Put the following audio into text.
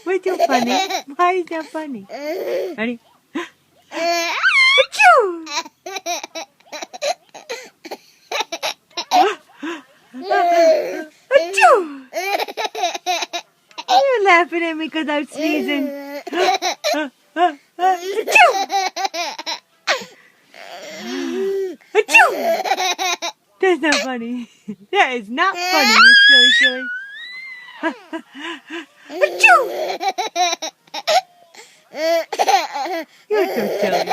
What's so funny? Why is that funny? Ready? Achoo! Achoo! You're laughing at me because I'm sneezing. Achoo! Achoo! That's not funny. That is not funny, you silly. Achoo! You're so silly.